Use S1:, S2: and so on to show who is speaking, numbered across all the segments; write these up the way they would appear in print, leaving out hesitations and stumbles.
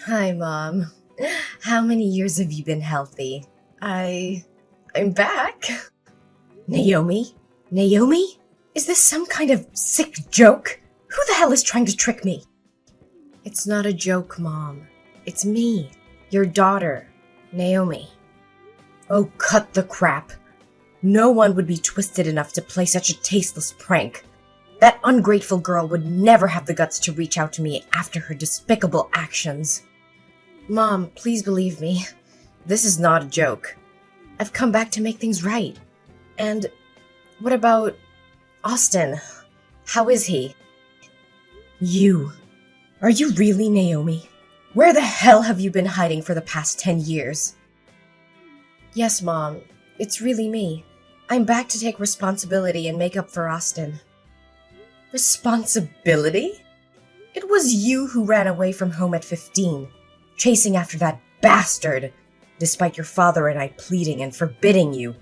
S1: Hi, Mom. How many years have you been healthy? I'm back. Naomi? Naomi? Is this some kind of sick joke? Who the hell is trying to trick me? It's not a joke, Mom. It's me, your daughter, Naomi. Oh, cut the crap. No one would be twisted enough to play such a tasteless prank. That ungrateful girl would never have the guts to reach out to me after her despicable actions. Mom, please believe me. This is not a joke. I've come back to make things right. And what about Austin? How is he? You. Are you really Naomi? Where the hell have you been hiding for the past 10 years? Yes, Mom. It's really me. I'm back to take responsibility and make up for Austin. Responsibility? It was you who ran away from home at 15, chasing after that bastard, despite your father and I pleading and forbidding you.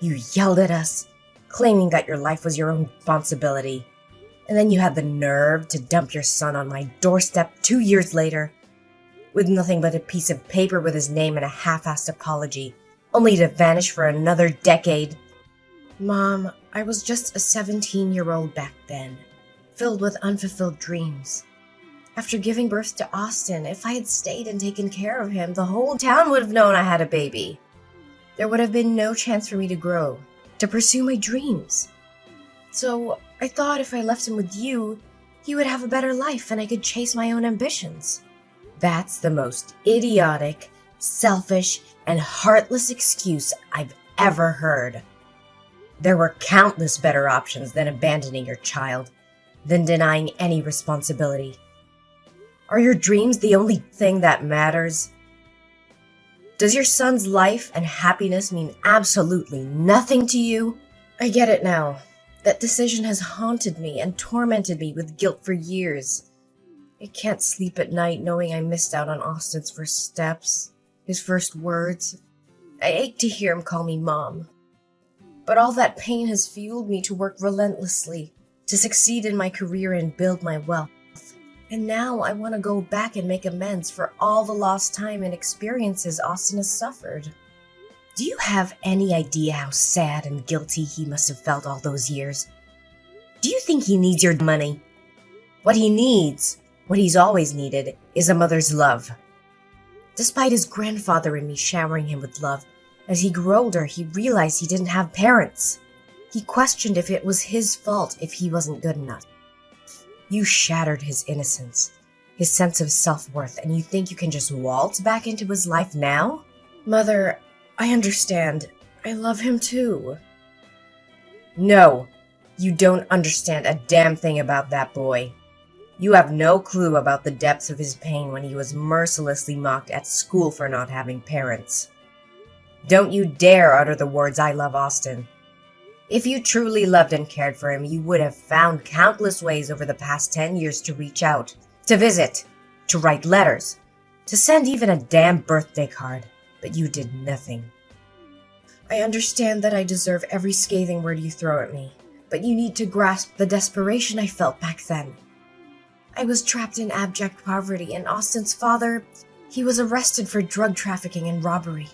S1: You yelled at us, claiming that your life was your own responsibility, and then you had the nerve to dump your son on my doorstep 2 years later, with nothing but a piece of paper with his name and a half-assed apology, only to vanish for another decade. Mom, I was just a 17-year-old back then, filled with unfulfilled dreams. After giving birth to Austin, if I had stayed and taken care of him, the whole town would have known I had a baby. There would have been no chance for me to grow, to pursue my dreams. So I thought if I left him with you, he would have a better life and I could chase my own ambitions. That's the most idiotic, selfish, and heartless excuse I've ever heard. There were countless better options than abandoning your child, than denying any responsibility. Are your dreams the only thing that matters? Does your son's life and happiness mean absolutely nothing to you? I get it now. That decision has haunted me and tormented me with guilt for years. I can't sleep at night knowing I missed out on Austin's first steps, his first words. I ache to hear him call me Mom. But all that pain has fueled me to work relentlessly, to succeed in my career and build my wealth. And now I want to go back and make amends for all the lost time and experiences Austin has suffered. Do you have any idea how sad and guilty he must have felt all those years? Do you think he needs your money? What he needs, what he's always needed, is a mother's love. Despite his grandfather and me showering him with love, as he grew older, he realized he didn't have parents. He questioned if it was his fault if he wasn't good enough. You shattered his innocence, his sense of self-worth, and you think you can just waltz back into his life now? Mother, I understand. I love him too. No, you don't understand a damn thing about that boy. You have no clue about the depths of his pain when he was mercilessly mocked at school for not having parents. Don't you dare utter the words, "I love Austin." If you truly loved and cared for him, you would have found countless ways over the past 10 years to reach out, to visit, to write letters, to send even a damn birthday card, but you did nothing. I understand that I deserve every scathing word you throw at me, but you need to grasp the desperation I felt back then. I was trapped in abject poverty, and Austin's father, he was arrested for drug trafficking and robbery.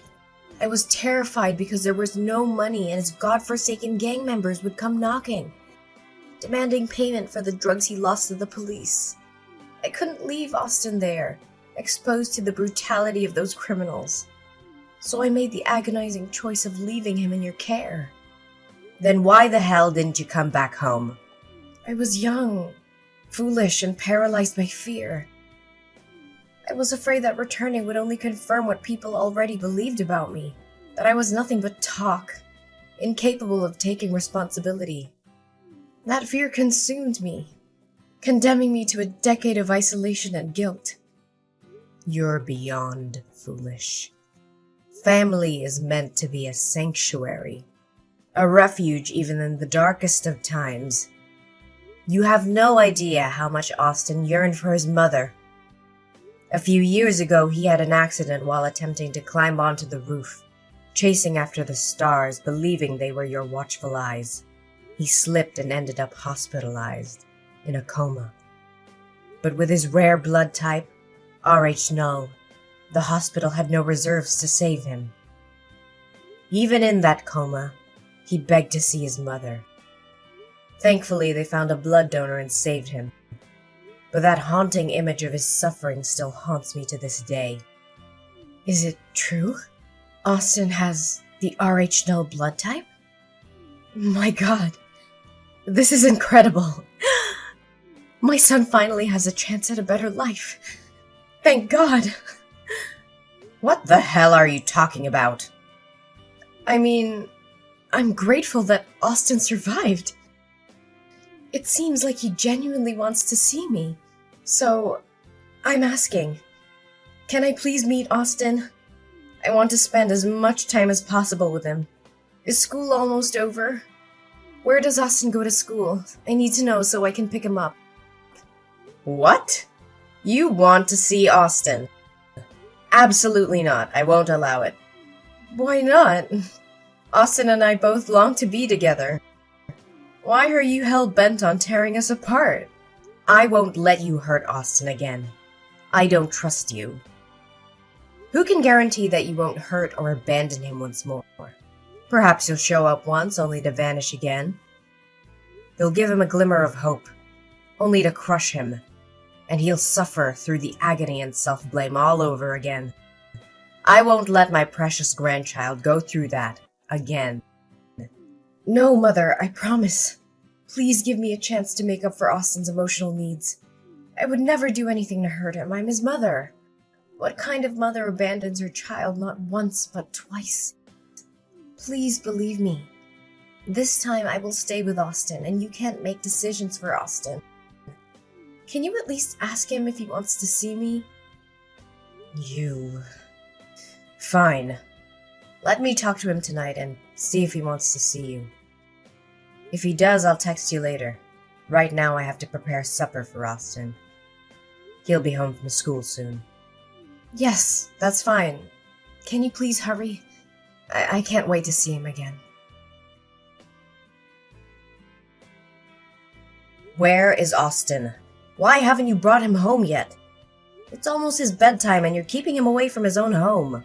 S1: I was terrified because there was no money and his godforsaken gang members would come knocking, demanding payment for the drugs he lost to the police. I couldn't leave Austin there, exposed to the brutality of those criminals. So I made the agonizing choice of leaving him in your care. Then why the hell didn't you come back home? I was young, foolish, and paralyzed by fear. I was afraid that returning would only confirm what people already believed about me, that I was nothing but talk, incapable of taking responsibility. That fear consumed me, condemning me to a decade of isolation and guilt. You're beyond foolish. Family is meant to be a sanctuary, a refuge even in the darkest of times. You have no idea how much Austin yearned for his mother. A few years ago, he had an accident while attempting to climb onto the roof, chasing after the stars, believing they were your watchful eyes. He slipped and ended up hospitalized, in a coma. But with his rare blood type, R.H. Null. The hospital had no reserves to save him. Even in that coma, he begged to see his mother. Thankfully, they found a blood donor and saved him. But that haunting image of his suffering still haunts me to this day. Is it true? Austin has the R.H. Null blood type? My God, this is incredible. My son finally has a chance at a better life. Thank God. What the hell are you talking about? I mean, I'm grateful that Austin survived. It seems like he genuinely wants to see me. So, I'm asking, can I please meet Austin? I want to spend as much time as possible with him. Is school almost over? Where does Austin go to school? I need to know so I can pick him up. What? You want to see Austin? Absolutely not. I won't allow it. Why not? Austin and I both long to be together. Why are you hell-bent on tearing us apart? I won't let you hurt Austin again. I don't trust you. Who can guarantee that you won't hurt or abandon him once more? Perhaps you'll show up once, only to vanish again. You'll give him a glimmer of hope, only to crush him, and he'll suffer through the agony and self-blame all over again. I won't let my precious grandchild go through that again. No, Mother, I promise. Please give me a chance to make up for Austin's emotional needs. I would never do anything to hurt him. I'm his mother. What kind of mother abandons her child not once but twice? Please believe me. This time I will stay with Austin, and you can't make decisions for Austin. Can you at least ask him if he wants to see me? You... Fine. Let me talk to him tonight and see if he wants to see you. If he does, I'll text you later. Right now I have to prepare supper for Austin. He'll be home from school soon. Yes, that's fine. Can you please hurry? I can't wait to see him again. Where is Austin? Why haven't you brought him home yet? It's almost his bedtime and you're keeping him away from his own home.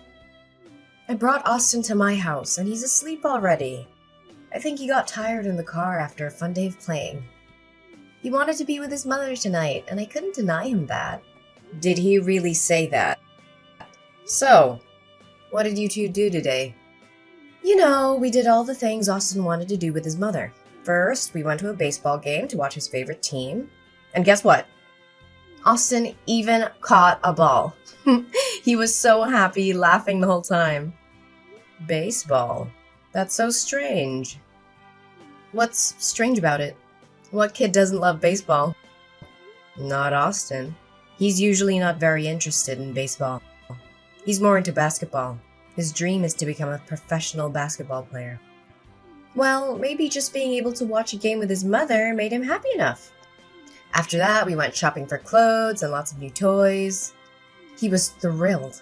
S1: I brought Austin to my house and he's asleep already. I think he got tired in the car after a fun day of playing. He wanted to be with his mother tonight and I couldn't deny him that. Did he really say that? So, what did you two do today? You know, we did all the things Austin wanted to do with his mother. First, we went to a baseball game to watch his favorite team. And guess what? Austin even caught a ball. He was so happy, laughing the whole time. Baseball? That's so strange. What's strange about it? What kid doesn't love baseball? Not Austin. He's usually not very interested in baseball. He's more into basketball. His dream is to become a professional basketball player. Well, maybe just being able to watch a game with his mother made him happy enough. After that, we went shopping for clothes and lots of new toys. He was thrilled.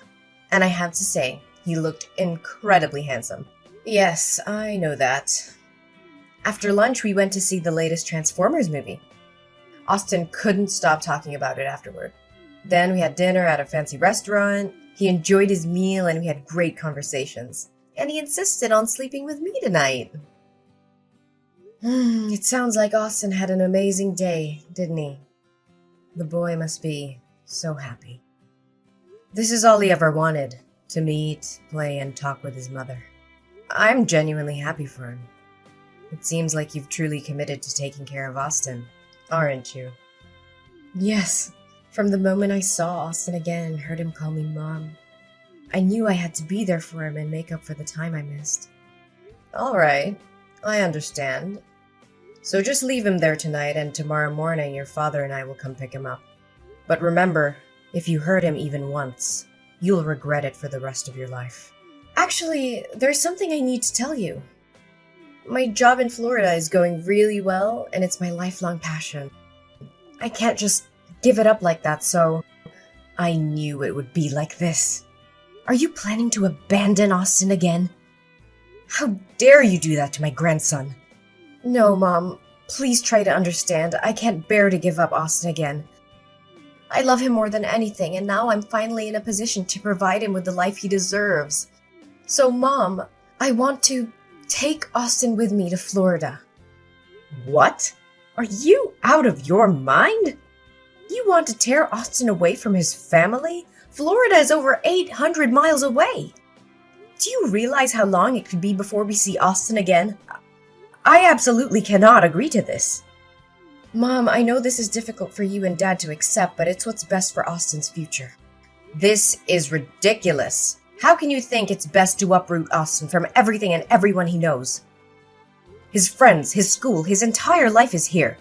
S1: And I have to say, he looked incredibly handsome. Yes, I know that. After lunch, we went to see the latest Transformers movie. Austin couldn't stop talking about it afterward. Then we had dinner at a fancy restaurant. He enjoyed his meal and we had great conversations. And he insisted on sleeping with me tonight. It sounds like Austin had an amazing day, didn't he? The boy must be so happy. This is all he ever wanted, to meet, play, and talk with his mother. I'm genuinely happy for him. It seems like you've truly committed to taking care of Austin, aren't you? Yes. From the moment I saw Austin again and heard him call me Mom, I knew I had to be there for him and make up for the time I missed. All right, I understand. So just leave him there tonight, and tomorrow morning your father and I will come pick him up. But remember, if you hurt him even once, you'll regret it for the rest of your life. Actually, there's something I need to tell you. My job in Florida is going really well, and it's my lifelong passion. I can't just give it up like that, so I knew it would be like this. Are you planning to abandon Austin again? How dare you do that to my grandson? No, Mom. Please try to understand. I can't bear to give up Austin again. I love him more than anything, and now I'm finally in a position to provide him with the life he deserves. So, Mom, I want to take Austin with me to Florida. What? Are you out of your mind? You want to tear Austin away from his family? Florida is over 800 miles away. Do you realize how long it could be before we see Austin again? I absolutely cannot agree to this. Mom, I know this is difficult for you and Dad to accept, but it's what's best for Austin's future. This is ridiculous. How can you think it's best to uproot Austin from everything and everyone he knows? His friends, his school, his entire life is here.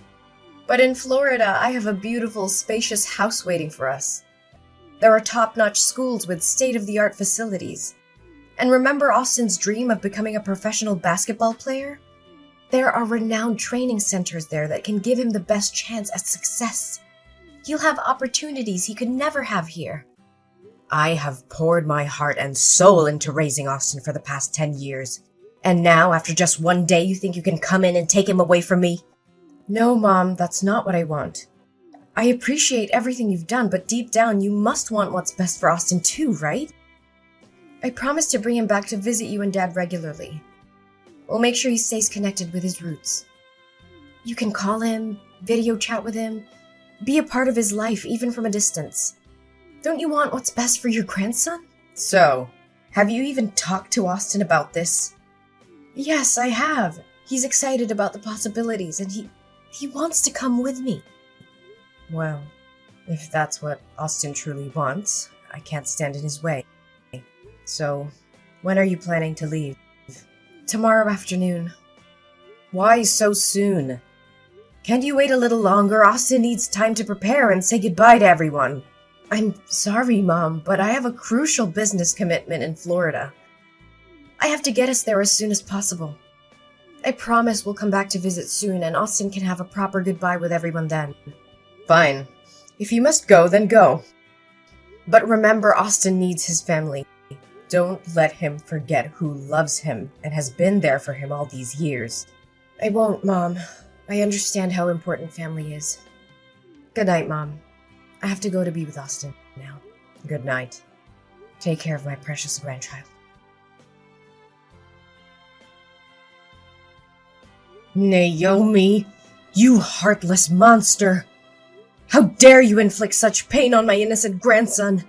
S1: But in Florida, I have a beautiful, spacious house waiting for us. There are top-notch schools with state-of-the-art facilities. And remember Austin's dream of becoming a professional basketball player? There are renowned training centers there that can give him the best chance at success. He'll have opportunities he could never have here. I have poured my heart and soul into raising Austin for the past 10 years. And now, after just one day, you think you can come in and take him away from me? No, Mom, that's not what I want. I appreciate everything you've done, but deep down, you must want what's best for Austin too, right? I promise to bring him back to visit you and Dad regularly. We'll make sure he stays connected with his roots. You can call him, video chat with him, be a part of his life even from a distance. Don't you want what's best for your grandson? So, have you even talked to Austin about this? Yes, I have. He's excited about the possibilities and he wants to come with me. Well, if that's what Austin truly wants, I can't stand in his way. So, when are you planning to leave? Tomorrow afternoon. Why so soon? Can't you wait a little longer? Austin needs time to prepare and say goodbye to everyone. I'm sorry, Mom, but I have a crucial business commitment in Florida. I have to get us there as soon as possible. I promise we'll come back to visit soon and Austin can have a proper goodbye with everyone then. Fine. If you must go, then go. But remember, Austin needs his family. Don't let him forget who loves him and has been there for him all these years. I won't, Mom. I understand how important family is. Good night, Mom. I have to go to be with Austin now. Good night. Take care of my precious grandchild. Naomi, you heartless monster! How dare you inflict such pain on my innocent grandson?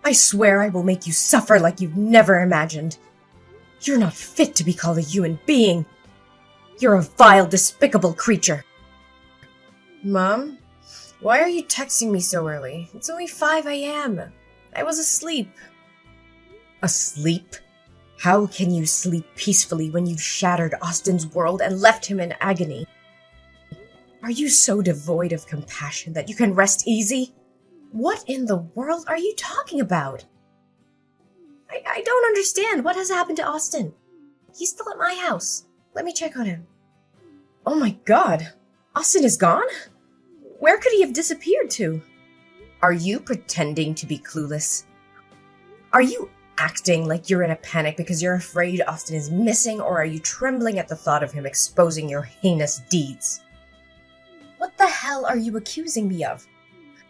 S1: I swear I will make you suffer like you've never imagined. You're not fit to be called a human being. You're a vile, despicable creature. Mom, why are you texting me so early? It's only 5 a.m. I was asleep. Asleep? How can you sleep peacefully when you've shattered Austin's world and left him in agony? Are you so devoid of compassion that you can rest easy? What in the world are you talking about? I don't understand. What has happened to Austin? He's still at my house. Let me check on him. Oh my God. Austin is gone? Where could he have disappeared to? Are you pretending to be clueless? Are you acting like you're in a panic because you're afraid Austin is missing, or are you trembling at the thought of him exposing your heinous deeds? What the hell are you accusing me of?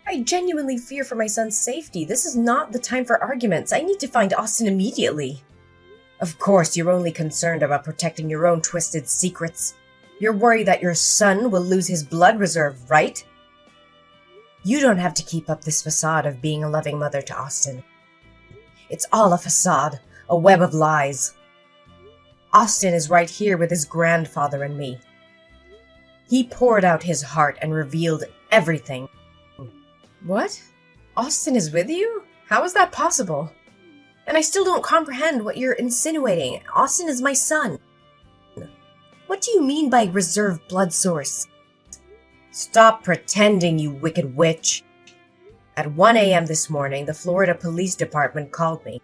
S1: I genuinely fear for my son's safety. This is not the time for arguments. I need to find Austin immediately. Of course, you're only concerned about protecting your own twisted secrets. You're worried that your son will lose his blood reserve, right? You don't have to keep up this facade of being a loving mother to Austin. It's all a facade, a web of lies. Austin is right here with his grandfather and me. He poured out his heart and revealed everything. What? Austin is with you? How is that possible? And I still don't comprehend what you're insinuating. Austin is my son. What do you mean by reserve blood source? Stop pretending, you wicked witch. At 1 a.m. this morning, the Florida Police Department called me.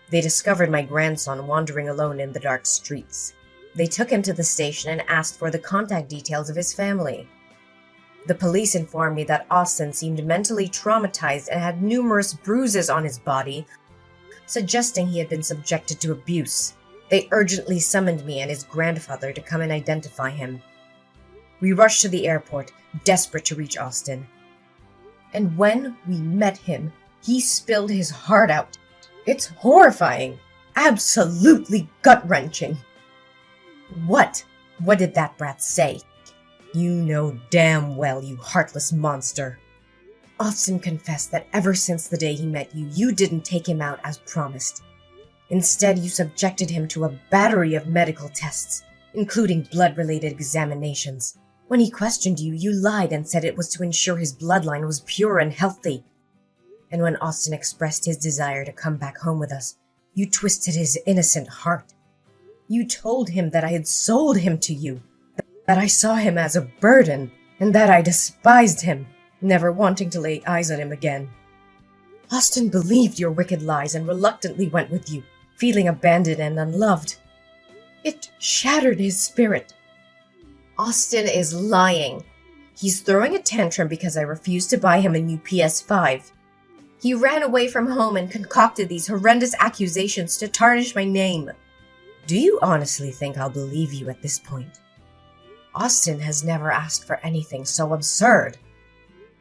S1: They discovered my grandson wandering alone in the dark streets. They took him to the station and asked for the contact details of his family. The police informed me that Austin seemed mentally traumatized and had numerous bruises on his body, suggesting he had been subjected to abuse. They urgently summoned me and his grandfather to come and identify him. We rushed to the airport, desperate to reach Austin. And when we met him, he spilled his heart out. It's horrifying. Absolutely gut-wrenching. What? What did that brat say? You know damn well, you heartless monster. Austin confessed that ever since the day he met you, you didn't take him out as promised. Instead, you subjected him to a battery of medical tests, including blood-related examinations. When he questioned you, you lied and said it was to ensure his bloodline was pure and healthy. And when Austin expressed his desire to come back home with us, you twisted his innocent heart. You told him that I had sold him to you, that I saw him as a burden, and that I despised him, never wanting to lay eyes on him again. Austin believed your wicked lies and reluctantly went with you, feeling abandoned and unloved. It shattered his spirit. Austin is lying. He's throwing a tantrum because I refused to buy him a new PS5. He ran away from home and concocted these horrendous accusations to tarnish my name. Do you honestly think I'll believe you at this point? Austin has never asked for anything so absurd.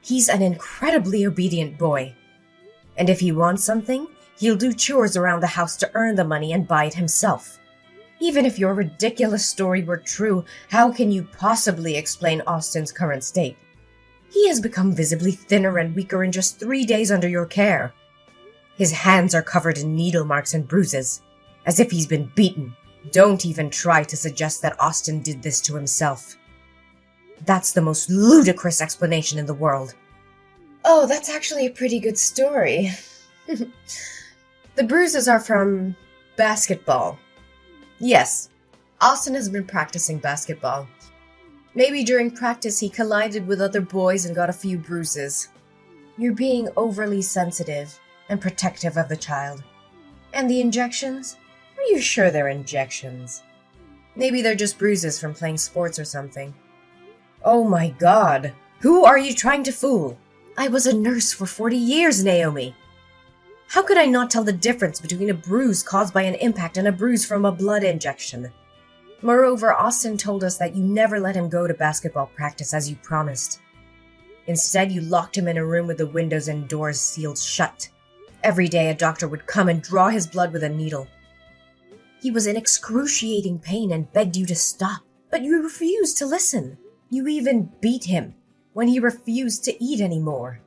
S1: He's an incredibly obedient boy. And if he wants something, he'll do chores around the house to earn the money and buy it himself. Even if your ridiculous story were true, how can you possibly explain Austin's current state? He has become visibly thinner and weaker in just 3 days under your care. His hands are covered in needle marks and bruises, as if he's been beaten. Don't even try to suggest that Austin did this to himself. That's the most ludicrous explanation in the world. Oh, that's actually a pretty good story. The bruises are from basketball. Yes, Austin has been practicing basketball. Maybe during practice he collided with other boys and got a few bruises. You're being overly sensitive and protective of the child. And the injections? Are you sure they're injections? Maybe they're just bruises from playing sports or something. Oh my God! Who are you trying to fool? I was a nurse for 40 years, Naomi. How could I not tell the difference between a bruise caused by an impact and a bruise from a blood injection? Moreover, Austin told us that you never let him go to basketball practice as you promised. Instead, you locked him in a room with the windows and doors sealed shut. Every day, a doctor would come and draw his blood with a needle. He was in excruciating pain and begged you to stop, but you refused to listen. You even beat him when he refused to eat anymore.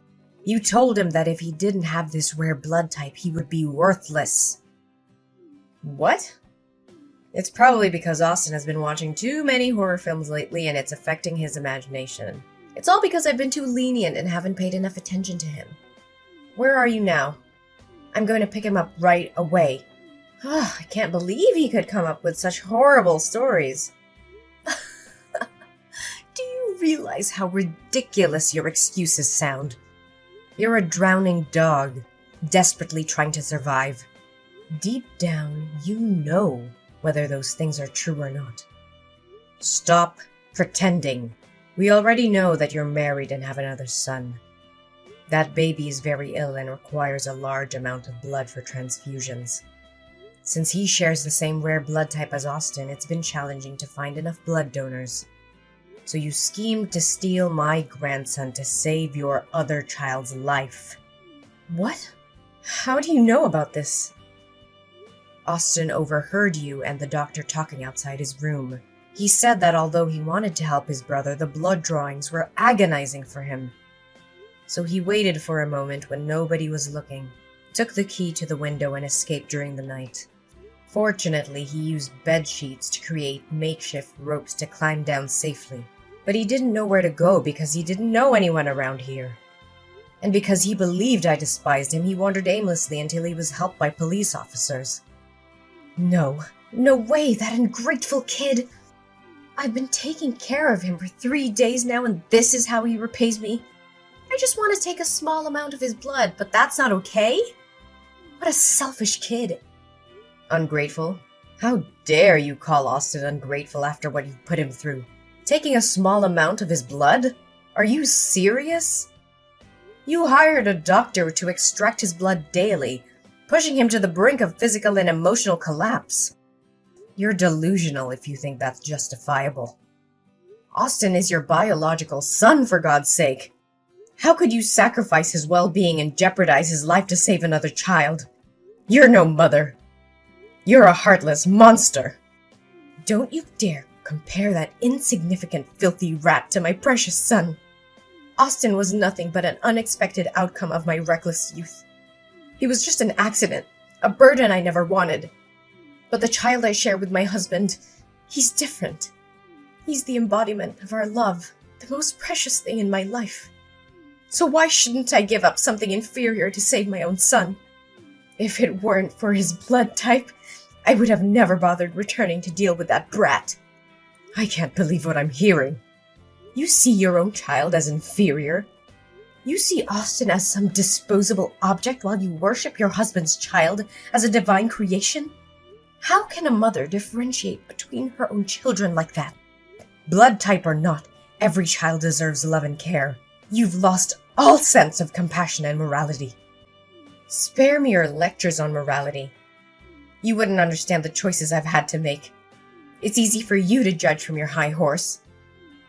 S1: You told him that if he didn't have this rare blood type, he would be worthless. What? It's probably because Austin has been watching too many horror films lately and it's affecting his imagination. It's all because I've been too lenient and haven't paid enough attention to him. Where are you now? I'm going to pick him up right away. I can't believe he could come up with such horrible stories. Do you realize how ridiculous your excuses sound? You're a drowning dog, desperately trying to survive. Deep down, you know whether those things are true or not. Stop pretending. We already know that you're married and have another son. That baby is very ill and requires a large amount of blood for transfusions. Since he shares the same rare blood type as Austin, it's been challenging to find enough blood donors. So you schemed to steal my grandson to save your other child's life. What? How do you know about this? Austin overheard you and the doctor talking outside his room. He said that although he wanted to help his brother, the blood drawings were agonizing for him. So he waited for a moment when nobody was looking, took the key to the window and escaped during the night. Fortunately, he used bed sheets to create makeshift ropes to climb down safely. But he didn't know where to go because he didn't know anyone around here. And because he believed I despised him, he wandered aimlessly until he was helped by police officers. No way, that ungrateful kid! I've been taking care of him for 3 days now and this is how he repays me? I just want to take a small amount of his blood, but that's not okay? What a selfish kid. Ungrateful? How dare you call Austin ungrateful after what you've put him through? Taking a small amount of his blood? Are you serious? You hired a doctor to extract his blood daily, pushing him to the brink of physical and emotional collapse. You're delusional if you think that's justifiable. Austin is your biological son, for God's sake. How could you sacrifice his well-being and jeopardize his life to save another child? You're no mother. You're a heartless monster. Don't you dare compare that insignificant, filthy rat to my precious son. Austin was nothing but an unexpected outcome of my reckless youth. He was just an accident, a burden I never wanted. But the child I share with my husband, he's different. He's the embodiment of our love, the most precious thing in my life. So why shouldn't I give up something inferior to save my own son? If it weren't for his blood type, I would have never bothered returning to deal with that brat. I can't believe what I'm hearing. You see your own child as inferior? You see Austin as some disposable object while you worship your husband's child as a divine creation? How can a mother differentiate between her own children like that? Blood type or not, every child deserves love and care. You've lost all sense of compassion and morality. Spare me your lectures on morality. You wouldn't understand the choices I've had to make. It's easy for you to judge from your high horse.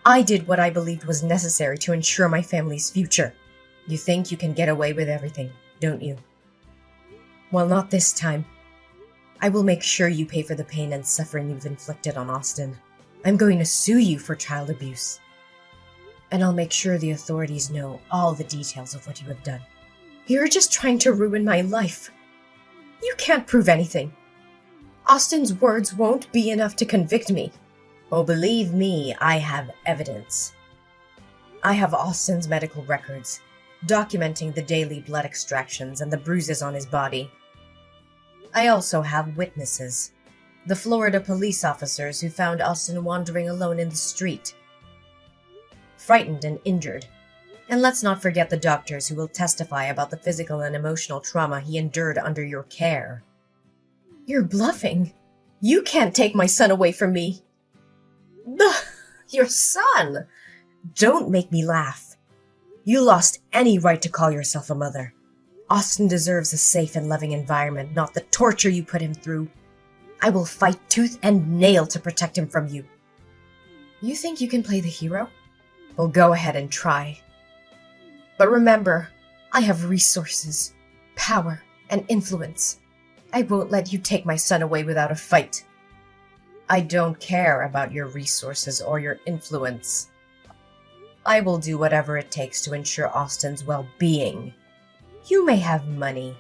S1: I did what I believed was necessary to ensure my family's future. You think you can get away with everything, don't you? Well, not this time. I will make sure you pay for the pain and suffering you've inflicted on Austin. I'm going to sue you for child abuse. And I'll make sure the authorities know all the details of what you have done. You're just trying to ruin my life. You can't prove anything. Austin's words won't be enough to convict me. Oh, believe me, I have evidence. I have Austin's medical records, documenting the daily blood extractions and the bruises on his body. I also have witnesses, the Florida police officers who found Austin wandering alone in the street, frightened and injured. And let's not forget the doctors who will testify about the physical and emotional trauma he endured under your care. You're bluffing. You can't take my son away from me. Your son? Don't make me laugh. You lost any right to call yourself a mother. Austin deserves a safe and loving environment, not the torture you put him through. I will fight tooth and nail to protect him from you. You think you can play the hero? Well, go ahead and try. But remember, I have resources, power, and influence. I won't let you take my son away without a fight. I don't care about your resources or your influence. I will do whatever it takes to ensure Austin's well-being. You may have money,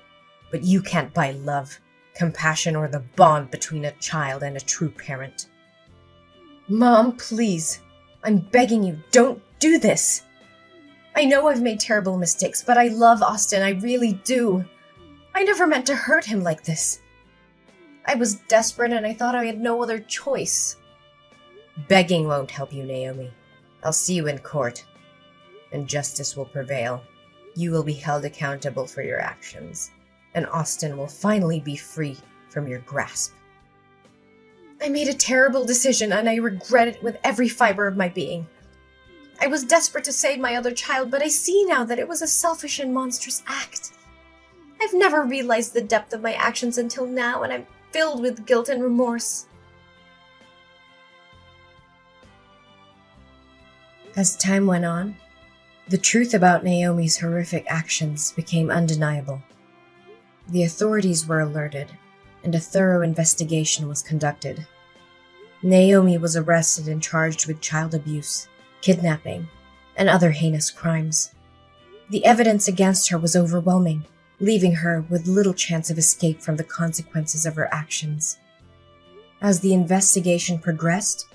S1: but you can't buy love, compassion, or the bond between a child and a true parent. Mom, please. I'm begging you, don't do this. I know I've made terrible mistakes, but I love Austin, I really do. I never meant to hurt him like this. I was desperate and I thought I had no other choice. Begging won't help you, Naomi. I'll see you in court, and justice will prevail. You will be held accountable for your actions, and Austin will finally be free from your grasp. I made a terrible decision, and I regret it with every fiber of my being. I was desperate to save my other child, but I see now that it was a selfish and monstrous act. I've never realized the depth of my actions until now, and I'm filled with guilt and remorse. As time went on, the truth about Naomi's horrific actions became undeniable. The authorities were alerted, and a thorough investigation was conducted. Naomi was arrested and charged with child abuse, kidnapping, and other heinous crimes. The evidence against her was overwhelming, leaving her with little chance of escape from the consequences of her actions. As the investigation progressed,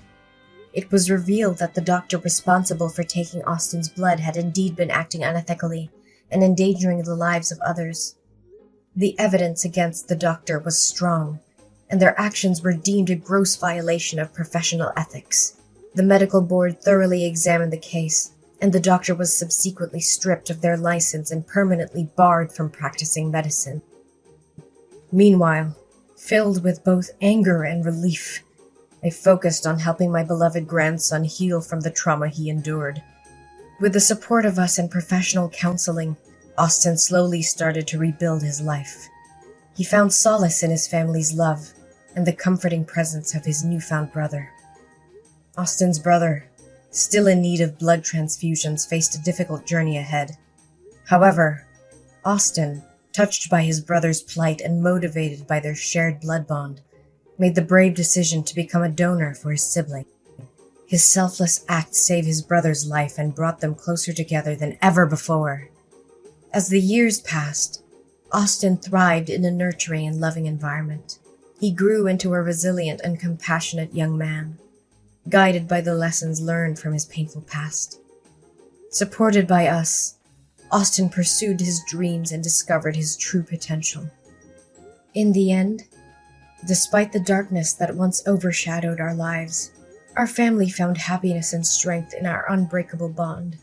S1: it was revealed that the doctor responsible for taking Austin's blood had indeed been acting unethically and endangering the lives of others. The evidence against the doctor was strong, and their actions were deemed a gross violation of professional ethics. The medical board thoroughly examined the case, and the doctor was subsequently stripped of their license and permanently barred from practicing medicine. Meanwhile, filled with both anger and relief, I focused on helping my beloved grandson heal from the trauma he endured. With the support of us and professional counseling, Austin slowly started to rebuild his life. He found solace in his family's love and the comforting presence of his newfound brother. Austin's brother, still in need of blood transfusions, faced a difficult journey ahead. However, Austin, touched by his brother's plight and motivated by their shared blood bond, made the brave decision to become a donor for his sibling. His selfless act saved his brother's life and brought them closer together than ever before. As the years passed, Austin thrived in a nurturing and loving environment. He grew into a resilient and compassionate young man, guided by the lessons learned from his painful past. Supported by us, Austin pursued his dreams and discovered his true potential. In the end, despite the darkness that once overshadowed our lives, our family found happiness and strength in our unbreakable bond.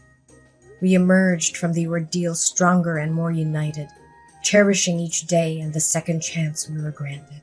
S1: We emerged from the ordeal stronger and more united, cherishing each day and the second chance we were granted.